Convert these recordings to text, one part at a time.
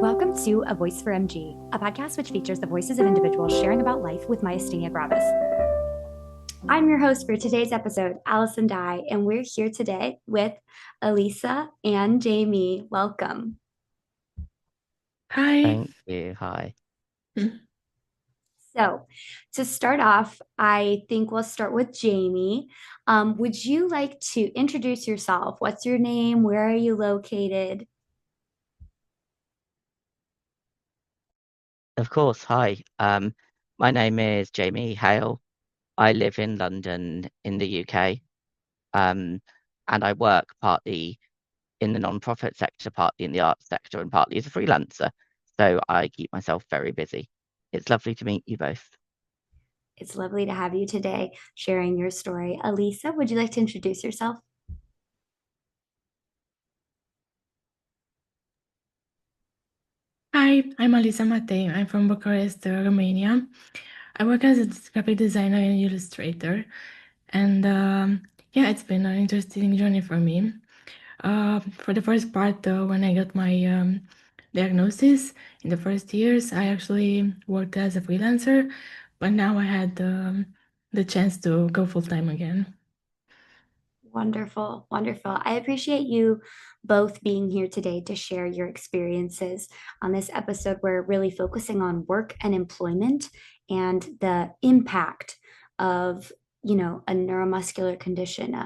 Welcome to A Voice for MG, a podcast which features the voices of individuals sharing about life with myasthenia gravis. I'm your host for today's episode, Alisa Matei, and we're here today with Alisa and Jamie. Welcome. Hi. Thank you. Hi. So, to start off, I think we'll start with Jamie. Would you like to introduce yourself? What's your name? Where are you located? Of course. Hi. My name is Jamie Hale. I live in London in the UK. And I work partly in the non-profit sector, partly in the arts sector, and partly as a freelancer. So I keep myself very busy. It's lovely to meet you both. It's lovely to have you today sharing your story. Alisa, would you like to introduce yourself? Hi, I'm Alisa Matei. I'm from Bucharest, Romania. I work as a graphic designer and illustrator. And yeah, it's been an interesting journey for me. For the first part, when I got my diagnosis in the first years, I actually worked as a freelancer, but now I had the chance to go full-time again. Wonderful, wonderful. I appreciate you both being here today to share your experiences. On this episode, we're really focusing on work and employment and the impact of, a neuromuscular condition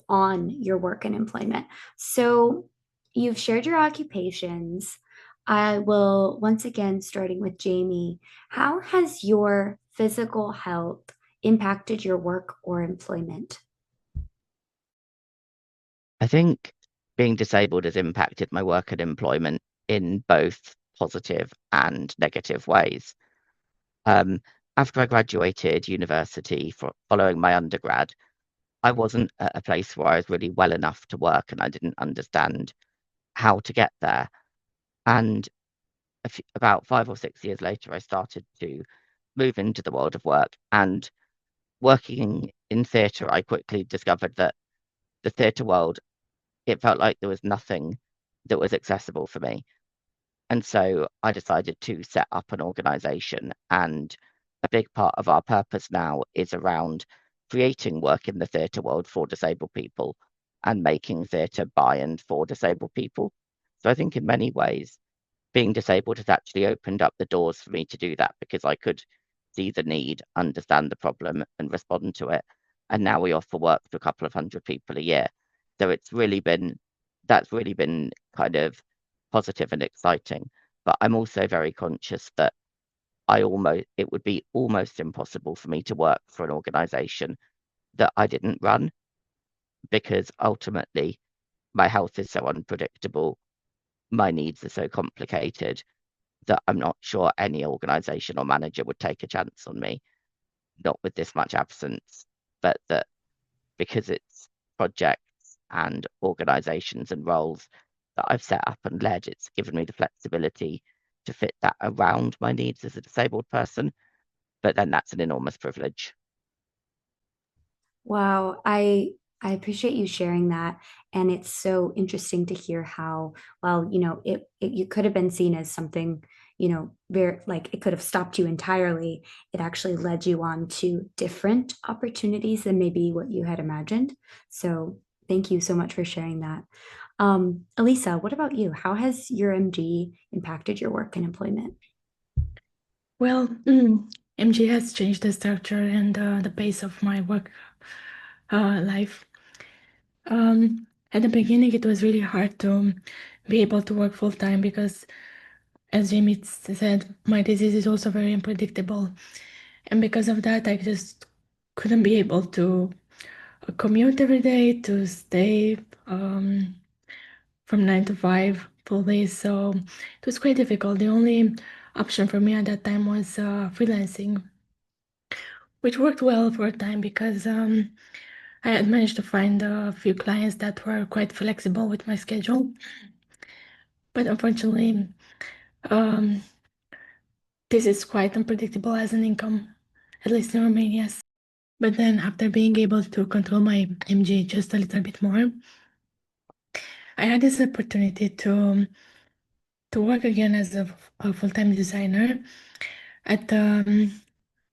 on your work and employment. So you've shared your occupations. I will once again, starting with Jamie, how has your physical health impacted your work or employment? I think being disabled has impacted my work and employment in both positive and negative ways. After I graduated university following my undergrad, I wasn't at a place where I was really well enough to work and I didn't understand how to get there. And about 5 or 6 years later, I started to move into the world of work. And working in theatre, I quickly discovered that the theatre world, it felt like there was nothing that was accessible for me. And so I decided to set up an organization. And a big part of our purpose now is around creating work in the theatre world for disabled people and making theatre by and for disabled people. So I think in many ways, being disabled has actually opened up the doors for me to do that because I could see the need, understand the problem, and respond to it. And now we offer work to a couple of hundred people a year. So that's really been kind of positive and exciting. But I'm also very conscious that it would be almost impossible for me to work for an organization that I didn't run because ultimately my health is so unpredictable, my needs are so complicated that I'm not sure any organization or manager would take a chance on me, not with this much absence, but that because it's projects and organizations and roles that I've set up and led, it's given me the flexibility to fit that around my needs as a disabled person. But then that's an enormous privilege. Wow, I appreciate you sharing that, and it's so interesting to hear how well, it you could have been seen as something, very like it could have stopped you entirely. It actually led you on to different opportunities than maybe what you had imagined. So thank you so much for sharing that. Alisa, what about you? How has your MG impacted your work and employment? Well, MG has changed the structure and the pace of my work life. At the beginning, it was really hard to be able to work full time because, as Jamie said, my disease is also very unpredictable. And because of that, I just couldn't be able to commute every day, to stay from 9 to 5 full days. So it was quite difficult. The only option for me at that time was freelancing, which worked well for a time because I had managed to find a few clients that were quite flexible with my schedule. But unfortunately, um, this is quite unpredictable as an income, at least in Romania. But then after being able to control my MG just a little bit more, I had this opportunity to to work again as a full-time designer. At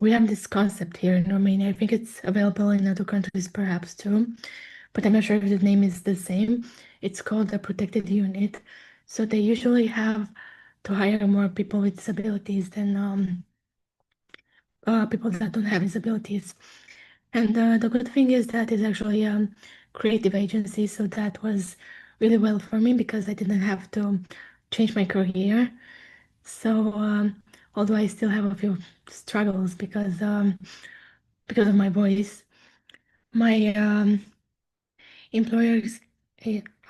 we have this concept here in Romania. I think it's available in other countries perhaps too, but I'm not sure if the name is the same. It's called a protected unit. So they usually have to hire more people with disabilities than people that don't have disabilities. And the good thing is that it's actually a creative agency, so that was really well for me because I didn't have to change my career. So although I still have a few struggles because of my voice, my employers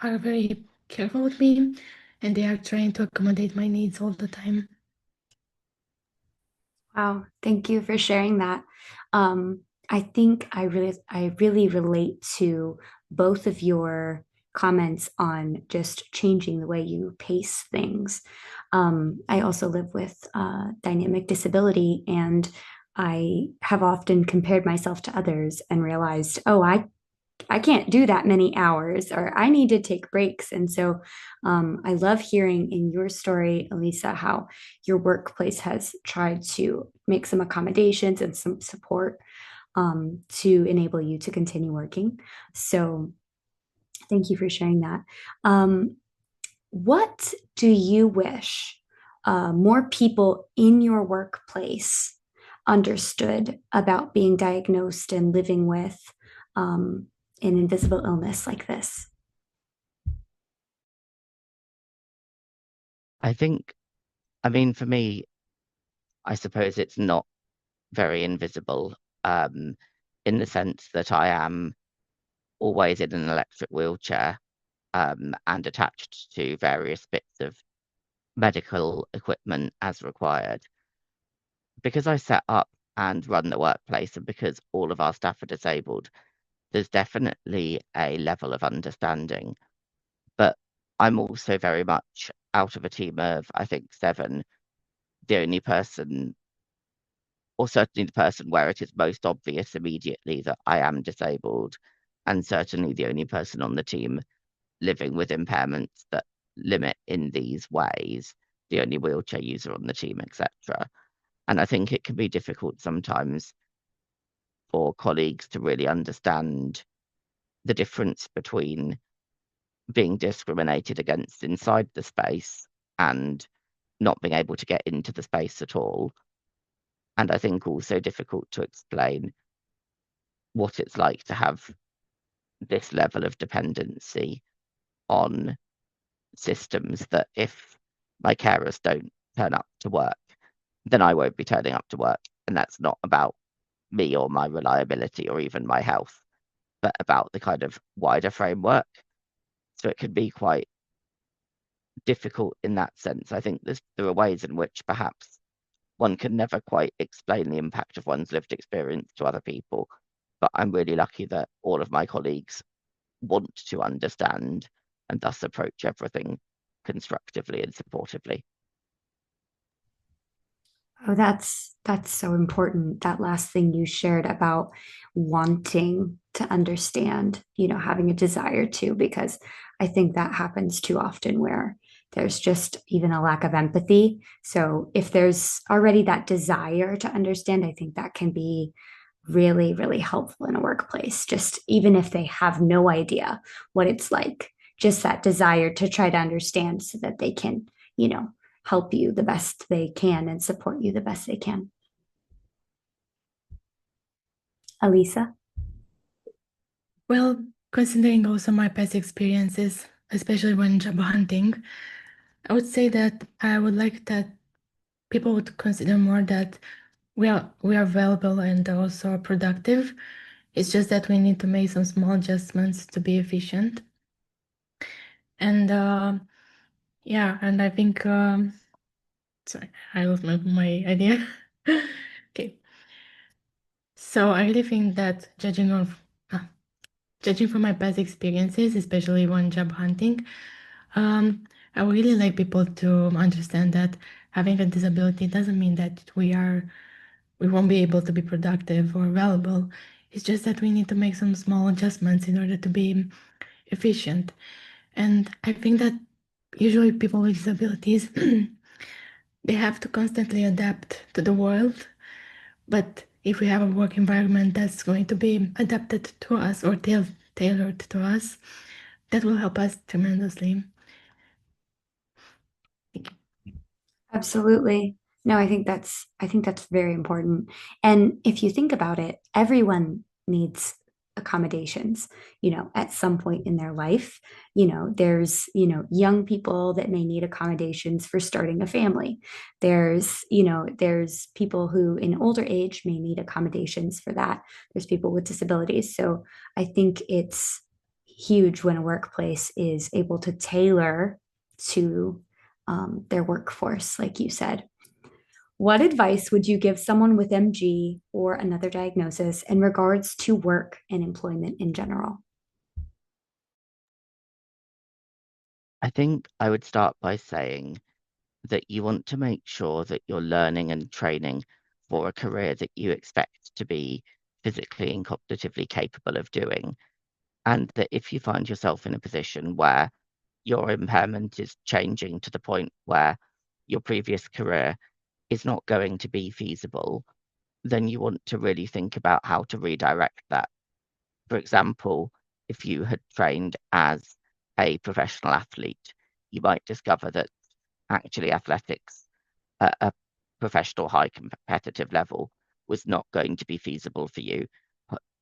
are very careful with me, and they are trying to accommodate my needs all the time. Wow, thank you for sharing that. Um, I think I really relate to both of your comments on just changing the way you pace things. I also live with dynamic disability, and I have often compared myself to others and realized, oh, I can't do that many hours, or I need to take breaks. And so I love hearing in your story, Alisa, how your workplace has tried to make some accommodations and some support to enable you to continue working. So thank you for sharing that. What do you wish more people in your workplace understood about being diagnosed and living with um, an invisible illness like this? I think, I mean, for me, I suppose it's not very invisible, um, in the sense that I am always in an electric wheelchair, and attached to various bits of medical equipment as required. Because I set up and run the workplace, and because all of our staff are disabled, there's definitely a level of understanding. But I'm also very much out of a team of, I think, seven, the only person, or certainly the person where it is most obvious immediately that I am disabled, and certainly the only person on the team living with impairments that limit in these ways, the only wheelchair user on the team, etc. And I think it can be difficult sometimes for colleagues to really understand the difference between being discriminated against inside the space and not being able to get into the space at all. And I think also difficult to explain what it's like to have this level of dependency on systems that if my carers don't turn up to work, then I won't be turning up to work. And that's not about me or my reliability or even my health, but about the kind of wider framework. So it can be quite difficult in that sense. I think there are ways in which perhaps one can never quite explain the impact of one's lived experience to other people. But I'm really lucky that all of my colleagues want to understand and thus approach everything constructively and supportively. Oh, that's so important. That last thing you shared about wanting to understand, having a desire to, because I think that happens too often where there's just even a lack of empathy. So if there's already that desire to understand, I think that can be really, really helpful in a workplace, just even if they have no idea what it's like, just that desire to try to understand so that they can, help you the best they can and support you the best they can. Alisa? Well, considering also my past experiences, especially when job hunting, I would say that I would like that people would consider more that we are available and also productive. It's just that we need to make some small adjustments to be efficient. And yeah, and I think sorry, I lost my idea. Okay. So I really think that judging from my past experiences, especially when job hunting, I would really like people to understand that having a disability doesn't mean that we won't be able to be productive or valuable. It's just that we need to make some small adjustments in order to be efficient. And I think that usually people with disabilities, they have to constantly adapt to the world. But if we have a work environment that's going to be adapted to us or tailored to us, that will help us tremendously. Absolutely. No, I think that's very important. And if you think about it, everyone needs accommodations, at some point in their life. There's, young people that may need accommodations for starting a family. There's people who in older age may need accommodations for that. There's people with disabilities. So I think it's huge when a workplace is able to tailor to their workforce, like you said. What advice would you give someone with MG or another diagnosis in regards to work and employment in general? I think I would start by saying that you want to make sure that you're learning and training for a career that you expect to be physically and cognitively capable of doing. And that if you find yourself in a position where your impairment is changing to the point where your previous career is not going to be feasible, then you want to really think about how to redirect that. For example, if you had trained as a professional athlete, you might discover that actually athletics at a professional high competitive level was not going to be feasible for you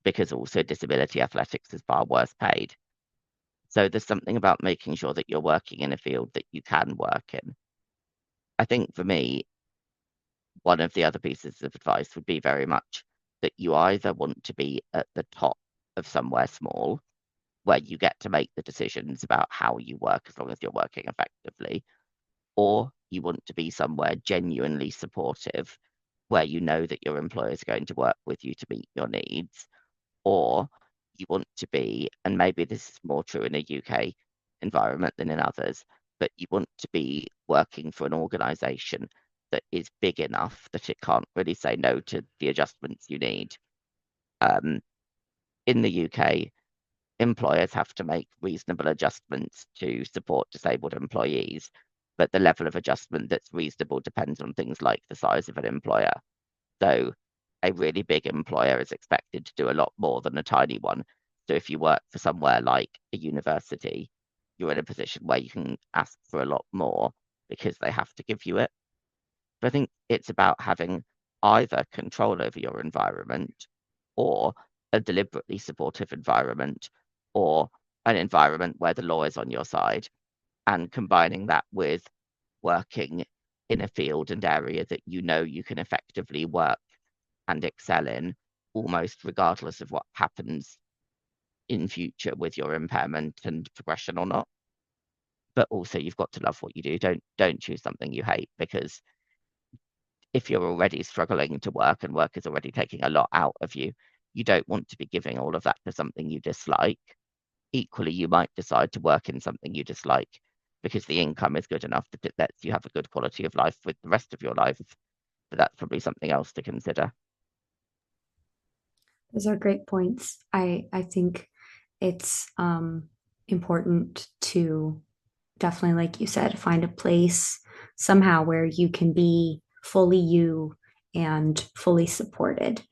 because also disability athletics is far worse paid. So there's something about making sure that you're working in a field that you can work in. I think for me, one of the other pieces of advice would be very much that you either want to be at the top of somewhere small where you get to make the decisions about how you work as long as you're working effectively, or you want to be somewhere genuinely supportive where you know that your employer is going to work with you to meet your needs, or you want to be, and maybe this is more true in a UK environment than in others, but you want to be working for an organization that is big enough that it can't really say no to the adjustments you need. Um, in the UK, employers have to make reasonable adjustments to support disabled employees, but the level of adjustment that's reasonable depends on things like the size of an employer. So a really big employer is expected to do a lot more than a tiny one. So if you work for somewhere like a university, you're in a position where you can ask for a lot more because they have to give you it. But I think it's about having either control over your environment or a deliberately supportive environment or an environment where the law is on your side, and combining that with working in a field and area that you know you can effectively work and excel in almost regardless of what happens in future with your impairment and progression or not. But also you've got to love what you do. Don't choose something you hate, because if you're already struggling to work and work is already taking a lot out of you, you don't want to be giving all of that to something you dislike. Equally, you might decide to work in something you dislike because the income is good enough that it lets you have a good quality of life with the rest of your life. But that's probably something else to consider. Those are great points. I think it's important to definitely, like you said, find a place somehow where you can be fully you and fully supported,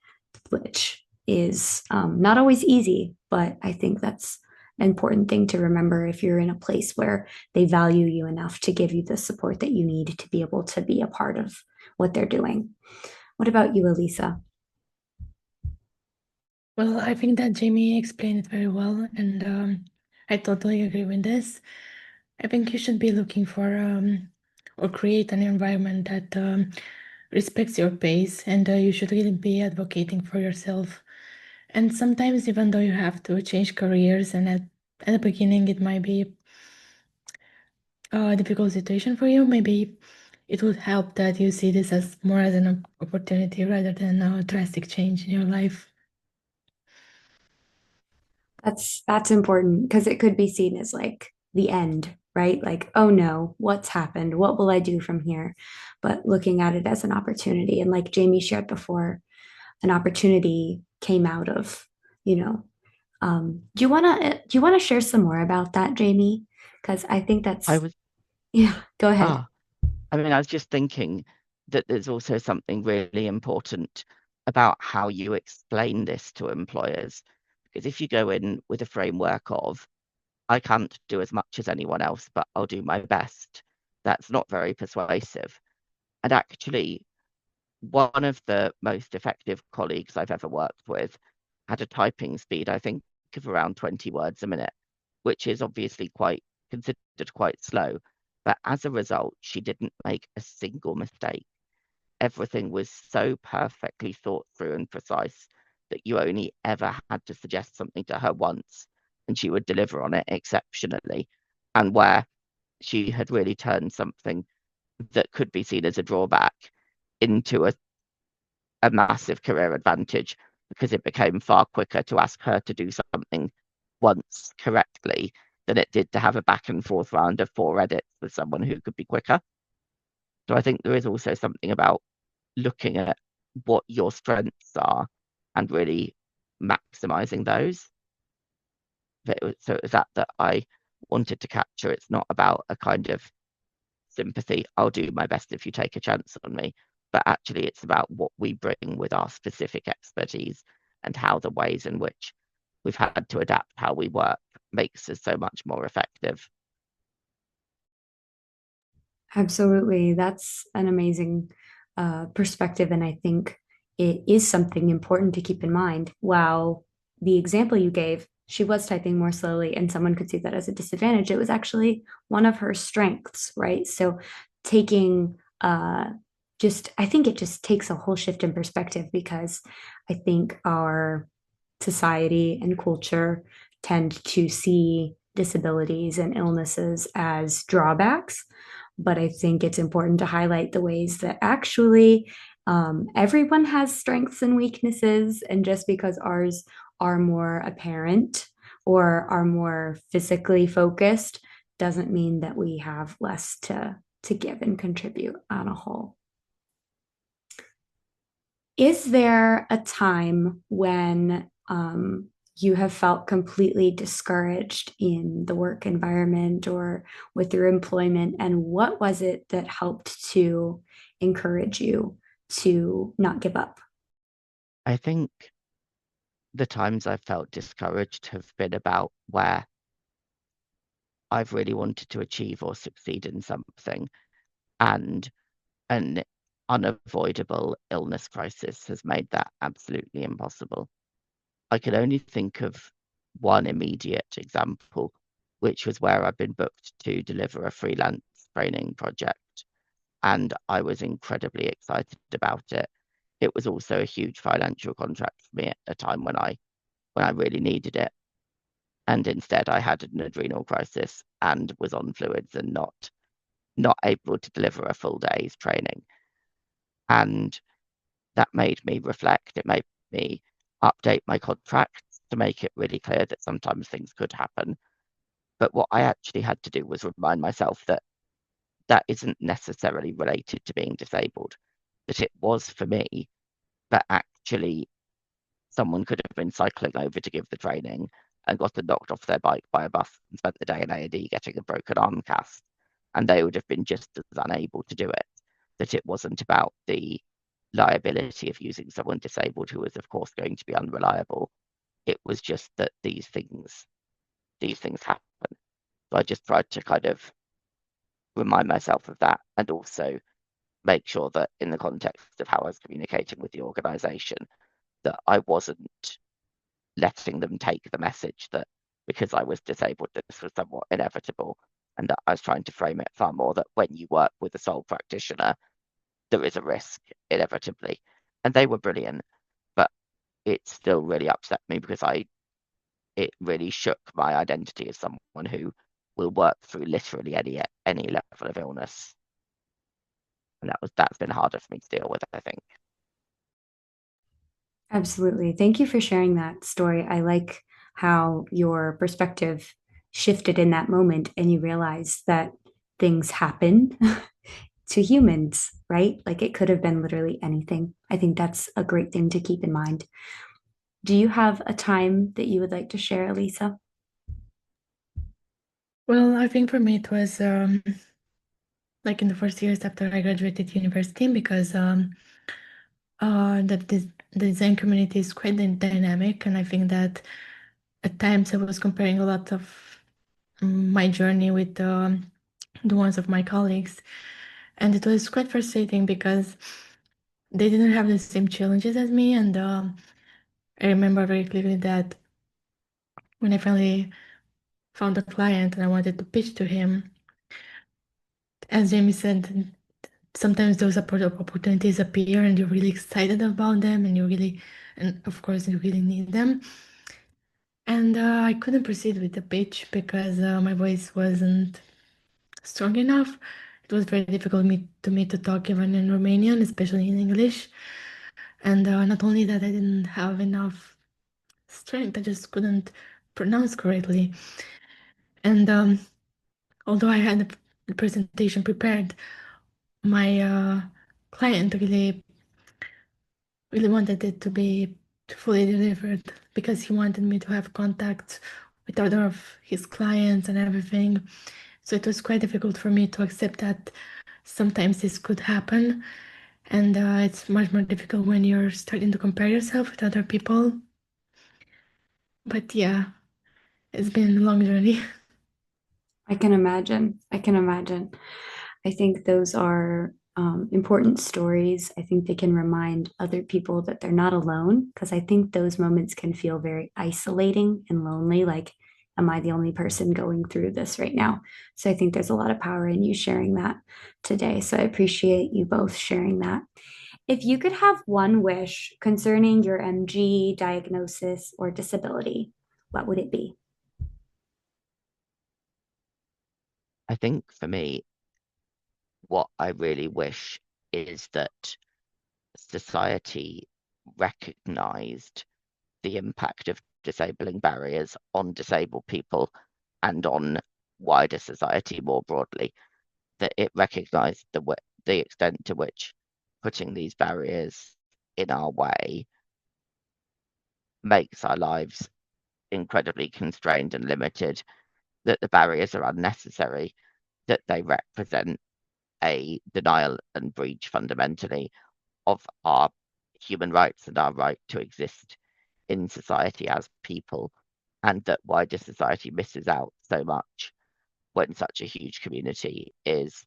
which is not always easy, but I think that's an important thing to remember if you're in a place where they value you enough to give you the support that you need to be able to be a part of what they're doing. What about you, Alisa? Well, I think that Jamie explained it very well, and I totally agree with this. I think you should be looking for or create an environment that respects your pace, and you should really be advocating for yourself. And sometimes, even though you have to change careers, and at the beginning it might be a difficult situation for you, maybe it would help that you see this as more as an opportunity rather than a drastic change in your life. That's important because it could be seen as like the end, right? Like, oh no, what's happened? What will I do from here? But looking at it as an opportunity, and like Jamie shared before, an opportunity came out of, you know, do you wanna share some more about that, Jamie? Because I think I that's was Yeah, go ahead. Ah, I mean, I was just thinking that there's also something really important about how you explain this to employers. Because if you go in with a framework of, I can't do as much as anyone else, but I'll do my best, that's not very persuasive. And actually, one of the most effective colleagues I've ever worked with had a typing speed, I think, of around 20 words a minute, which is obviously quite considered quite slow. But as a result, she didn't make a single mistake. Everything was so perfectly thought through and precise that you only ever had to suggest something to her once and she would deliver on it exceptionally. And where she had really turned something that could be seen as a drawback into a massive career advantage because it became far quicker to ask her to do something once correctly than it did to have a back and forth round of 4 edits with someone who could be quicker. So I think there is also something about looking at what your strengths are and really maximizing those. So it was that I wanted to capture. It's not about a kind of sympathy. I'll do my best if you take a chance on me. But actually, it's about what we bring with our specific expertise and how the ways in which we've had to adapt how we work makes us so much more effective. Absolutely. That's an amazing perspective. And I think it is something important to keep in mind. While the example you gave, she was typing more slowly and someone could see that as a disadvantage, it was actually one of her strengths, right? So taking I think it just takes a whole shift in perspective because I think our society and culture tend to see disabilities and illnesses as drawbacks. But I think it's important to highlight the ways that actually everyone has strengths and weaknesses. And just because ours are more apparent or are more physically focused doesn't mean that we have less to give and contribute on a whole. Is there a time when you have felt completely discouraged in the work environment or with your employment? And what was it that helped to encourage you to not give up? I think the times I've felt discouraged have been about where I've really wanted to achieve or succeed in something, and an unavoidable illness crisis has made that absolutely impossible. I can only think of one immediate example, which was where I've been booked to deliver a freelance training project, and I was incredibly excited about it. It was also a huge financial contract for me at a time when I really needed it. And instead I had an adrenal crisis and was on fluids and not able to deliver a full day's training. And that made me reflect. It made me update my contracts to make it really clear that sometimes things could happen. But what I actually had to do was remind myself that that isn't necessarily related to being disabled, that it was for me, but actually someone could have been cycling over to give the training and gotten knocked off their bike by a bus and spent the day in A&E getting a broken arm cast, and they would have been just as unable to do it. That it wasn't about the liability of using someone disabled who was, of course, going to be unreliable. It was just that these things happen. So I just tried to kind of remind myself of that and also make sure that in the context of how I was communicating with the organization, that I wasn't letting them take the message that because I was disabled, this was somewhat inevitable. And that I was trying to frame it far more that when you work with a sole practitioner, there is a risk inevitably. And they were brilliant, but it still really upset me because it really shook my identity as someone who will work through literally any level of illness. And that's been harder for me to deal with, I think. Absolutely. Thank you for sharing that story. I like how your perspective shifted in that moment and you realized that things happen to humans, right? Like it could have been literally anything. I think that's a great thing to keep in mind. Do you have a time that you would like to share, Alisa? Well, I think for me it was like in the first years after I graduated university, because the design community is quite dynamic, and I think that at times I was comparing a lot of my journey with the ones of my colleagues, and it was quite frustrating because they didn't have the same challenges as me. And I remember very clearly that when I finally found a client and I wanted to pitch to him, as Jamie said, sometimes those opportunities appear and you're really excited about them, and of course you really need them. And I couldn't proceed with the pitch because my voice wasn't strong enough. It was very difficult to me to talk even in Romanian, especially in English. And not only that, I didn't have enough strength, I just couldn't pronounce correctly. And although I had the presentation prepared, my client really wanted it to be fully delivered because he wanted me to have contact with other of his clients and everything. So it was quite difficult for me to accept that sometimes this could happen. And it's much more difficult when you're starting to compare yourself with other people. But yeah, it's been a long journey. I can imagine. I can imagine. I think those are important stories. I think they can remind other people that they're not alone, because I think those moments can feel very isolating and lonely. Like, am I the only person going through this right now? So I think there's a lot of power in you sharing that today. So I appreciate you both sharing that. If you could have one wish concerning your MG diagnosis or disability, what would it be? I think for me, what I really wish is that society recognized the impact of disabling barriers on disabled people and on wider society more broadly, that it recognized the extent to which putting these barriers in our way makes our lives incredibly constrained and limited, that the barriers are unnecessary, that they represent a denial and breach fundamentally of our human rights and our right to exist in society as people, and that wider society misses out so much when such a huge community is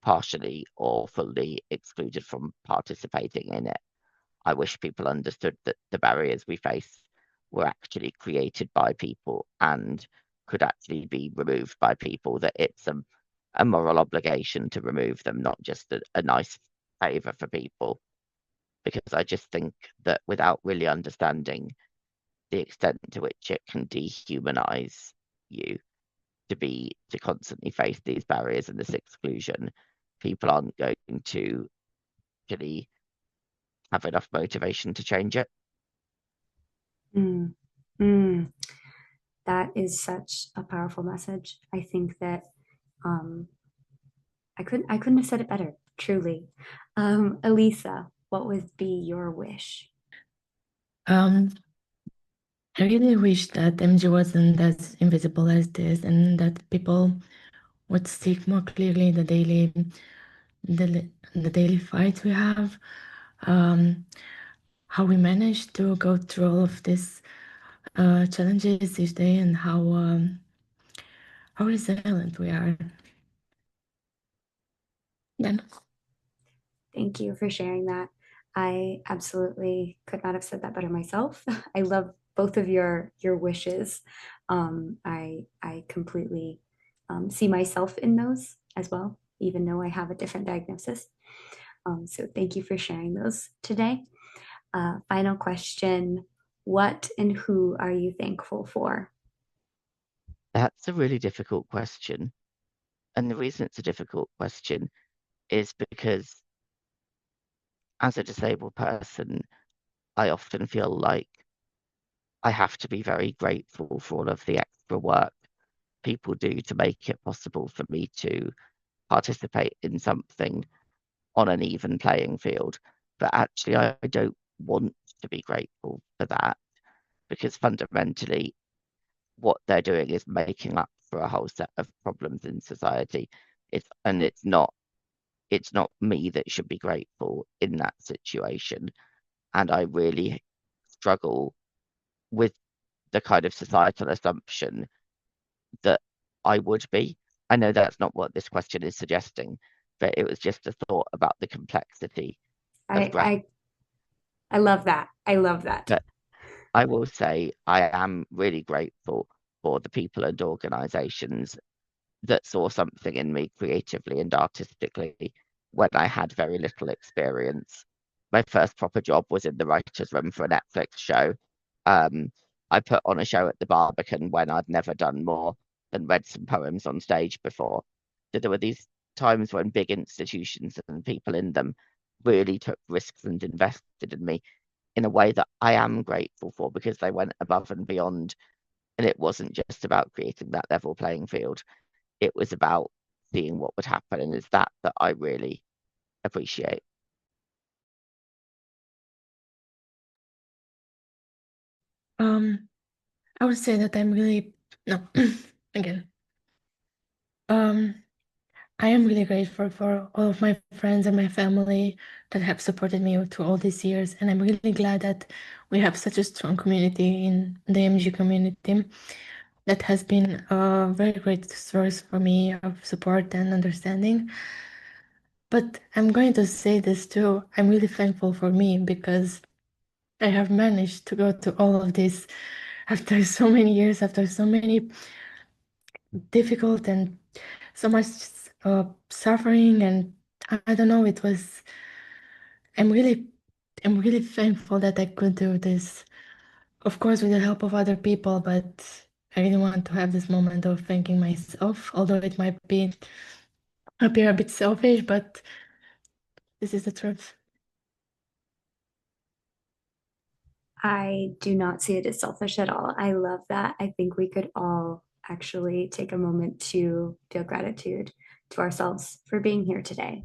partially or fully excluded from participating in it. I wish people understood that the barriers we face were actually created by people and could actually be removed by people, that it's a moral obligation to remove them, not just a nice favour for people. Because I just think that without really understanding the extent to which it can dehumanize you to constantly face these barriers and this exclusion, people aren't going to really have enough motivation to change it. Mm, mm. That is such a powerful message. I think that um, I couldn't have said it better, truly. Alisa, what would be your wish? Um, I really wish that MG wasn't as invisible as this, and that people would see more clearly the daily fights we have, um, how we manage to go through all of these challenges each day, and how resilient we are. Then, Thank you for sharing that. I absolutely could not have said that better myself. I love both of your wishes. I completely see myself in those as well, even though I have a different diagnosis. So thank you for sharing those today. Final question. What and who are you thankful for? That's a really difficult question. And the reason it's a difficult question is because as a disabled person, I often feel like I have to be very grateful for all of the extra work people do to make it possible for me to participate in something on an even playing field. But actually, I don't want to be grateful for that, because fundamentally, what they're doing is making up for a whole set of problems in society. It's not. it's not me that should be grateful in that situation. And I really struggle with the kind of societal assumption that I would be. I know that's not what this question is suggesting, but it was just a thought about the complexity of gratitude. I love that. I love that. But I will say I am really grateful for the people and organisations that saw something in me creatively and artistically when I had very little experience. My first proper job was in the writer's room for a Netflix show. I put on a show at the Barbican when I'd never done more than read some poems on stage before. So there were these times when big institutions and people in them really took risks and invested in me in a way that I am grateful for, because they went above and beyond. And it wasn't just about creating that level playing field. It was about seeing what would happen. And it's that I really appreciate. I would say that I'm really, no, again. I am really grateful for all of my friends and my family that have supported me through all these years. And I'm really glad that we have such a strong community in the EuMGA community that has been a very great source for me of support and understanding. But I'm going to say this too. I'm really thankful for me because I have managed to go through all of this after so many years, after so many difficult and so much suffering. And I don't know, I'm really thankful that I could do this. Of course, with the help of other people, but I really want to have this moment of thanking myself, although it might appear a bit selfish, but this is the truth. I do not see it as selfish at all. I love that. I think we could all actually take a moment to feel gratitude to ourselves for being here today.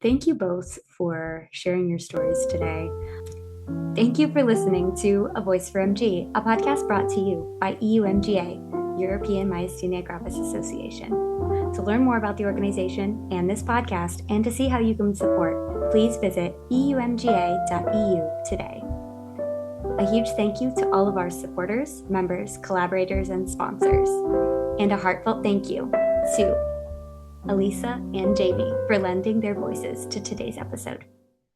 Thank you both for sharing your stories today. Thank you for listening to A Voice for MG, a podcast brought to you by EuMGA, European Myasthenia Gravis Association. To learn more about the organization and this podcast, and to see how you can support, please visit eumga.eu today. A huge thank you to all of our supporters, members, collaborators, and sponsors. And a heartfelt thank you to Alisa and Jamie for lending their voices to today's episode.